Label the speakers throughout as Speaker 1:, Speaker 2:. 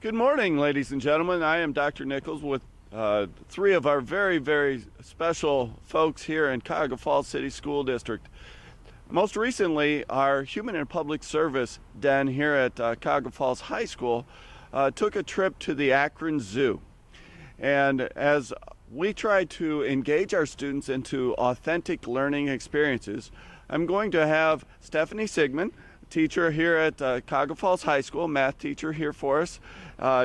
Speaker 1: Good morning, ladies and gentlemen. I am Dr. Nichols with three of our very, very special folks here in Cuyahoga Falls City School District. Most recently, our Human and Public Service den here at Cuyahoga Falls High School took a trip to the Akron Zoo. And as we try to engage our students into authentic learning experiences, I'm going to have Stephanie Sigmund, teacher here at Cuyahoga Falls High School, math teacher here for us,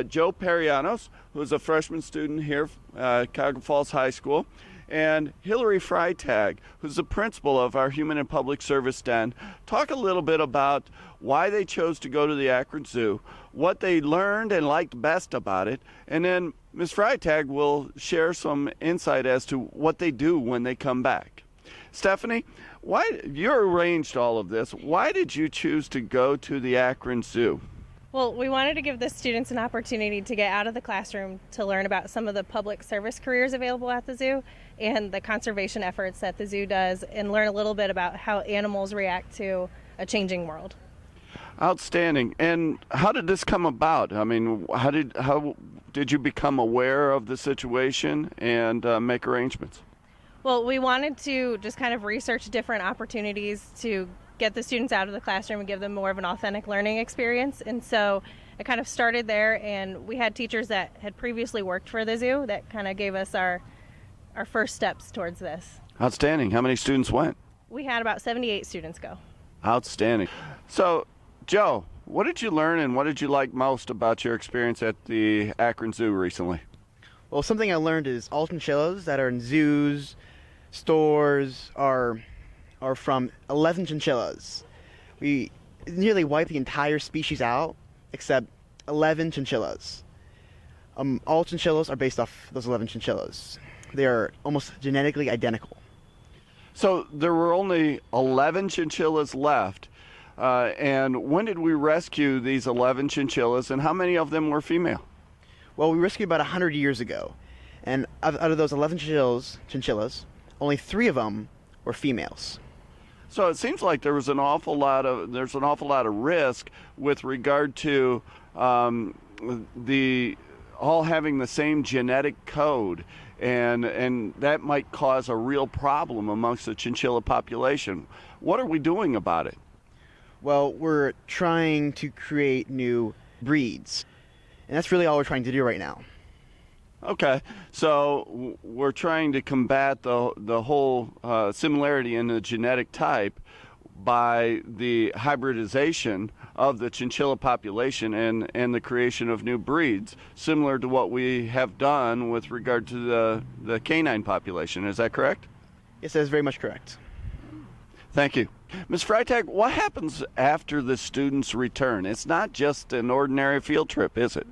Speaker 1: Joe Perianos, who's a freshman student here at Cuyahoga Falls High School, and Hillary Freitag, who's the principal of our Human and Public Service den, talk a little bit about why they chose to go to the Akron Zoo, what they learned and liked best about it, and then Ms. Freitag will share some insight as to what they do when they come back. Stephanie, why you arranged all of this? Why did you choose to go to the Akron Zoo?
Speaker 2: Well, we wanted to give the students an opportunity to get out of the classroom to learn about some of the public service careers available at the zoo and the conservation efforts that the zoo does, and learn a little bit about how animals react to a changing world.
Speaker 1: Outstanding. And how did this come about? I mean, how did you become aware of the situation and make arrangements?
Speaker 2: Well, we wanted to just kind of research different opportunities to get the students out of the classroom and give them more of an authentic learning experience. And so it kind of started there, and we had teachers that had previously worked for the zoo that kind of gave us our first steps towards this.
Speaker 1: Outstanding. How many students went?
Speaker 2: We had about 78 students go.
Speaker 1: Outstanding. So, Joe, what did you learn and what did you like most about your experience at the Akron Zoo recently?
Speaker 3: Well, something I learned is all chinchillas that are in zoos, stores are from 11 chinchillas. We nearly wiped the entire species out except 11 chinchillas. All chinchillas are based off those 11 chinchillas. They are almost genetically identical.
Speaker 1: So there were only 11 chinchillas left. And when did we rescue these 11 chinchillas, and how many of them were female?
Speaker 3: Well, we rescued about 100 years ago. And out of those 11 chinchillas, only 3 of them were females.
Speaker 1: So it seems like there's an awful lot of risk with regard to the all having the same genetic code, and that might cause a real problem amongst the chinchilla population. What are we doing about it?
Speaker 3: Well, we're trying to create new breeds, and that's really all we're trying to do right now.
Speaker 1: Okay, so we're trying to combat the whole similarity in the genetic type by the hybridization of the chinchilla population and the creation of new breeds, similar to what we have done with regard to the canine population. Is that correct?
Speaker 3: Yes, that is very much correct.
Speaker 1: Thank you. Ms. Freitag, what happens after the students return? It's not just an ordinary field trip, is it?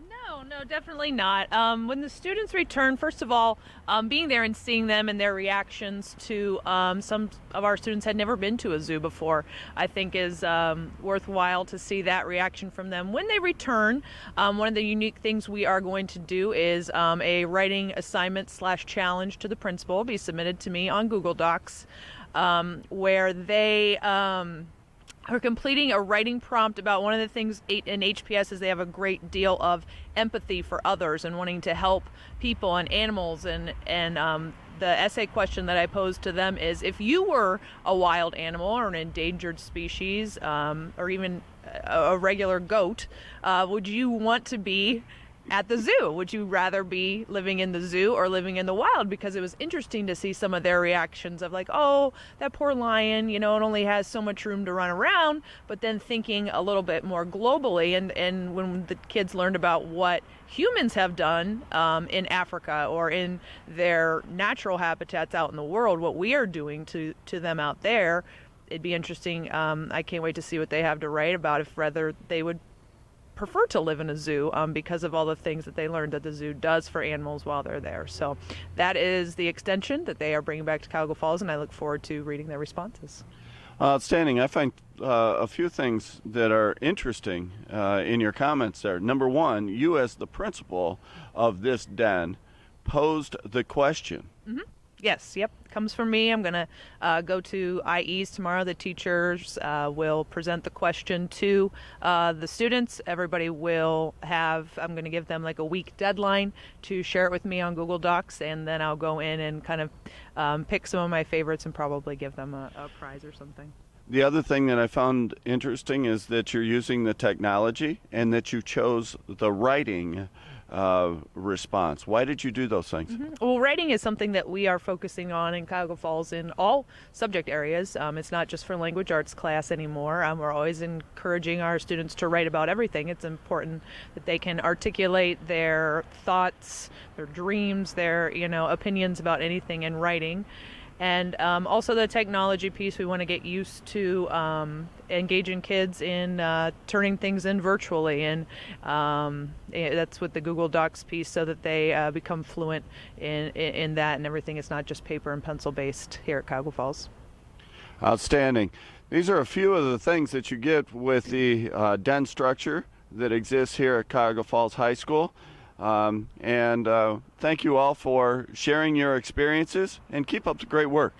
Speaker 4: No, definitely not. When the students return, first of all, being there and seeing them and their reactions to some of our students had never been to a zoo before, I think is worthwhile to see that reaction from them. When they return, one of the unique things we are going to do is a writing assignment / challenge to the principal be submitted to me on Google Docs, where they are completing a writing prompt about one of the things in HPS is they have a great deal of empathy for others and wanting to help people and animals, and the essay question that I posed to them is, if you were a wild animal or an endangered species, or even a regular goat, would you want to be at the zoo? Would you rather be living in the zoo or living in the wild? Because it was interesting to see some of their reactions of like, oh, that poor lion, it only has so much room to run around, but then thinking a little bit more globally. And when the kids learned about what humans have done in Africa or in their natural habitats out in the world, what we are doing to them out there, it'd be interesting. I can't wait to see what they have to write about, if rather they would prefer to live in a zoo because of all the things that they learned that the zoo does for animals while they're there. So that is the extension that they are bringing back to Cuyahoga Falls, and I look forward to reading their responses.
Speaker 1: Outstanding. I find a few things that are interesting in your comments there. Number one, you as the principal of this den posed the question.
Speaker 4: Mm-hmm. Yes, yep, comes from me. I'm going to go to IEs tomorrow. The teachers will present the question to the students. Everybody will have, I'm going to give them like a week deadline to share it with me on Google Docs, and then I'll go in and kind of pick some of my favorites and probably give them a prize or something.
Speaker 1: The other thing that I found interesting is that you're using the technology and that you chose the writing response. Why did you do those things?
Speaker 4: Well, writing is something that we are focusing on in Cuyahoga Falls in all subject areas. It's not just for language arts class anymore. We're always encouraging our students to write about everything. It's important that they can articulate their thoughts, their dreams, their opinions about anything in writing. And also the technology piece, we want to get used to engaging kids in turning things in virtually, and that's with the Google Docs piece, so that they become fluent in that and everything. It's not just paper and pencil based here at Cuyahoga Falls.
Speaker 1: Outstanding. These are a few of the things that you get with the den structure that exists here at Cuyahoga Falls High School. And thank you all for sharing your experiences, and keep up the great work.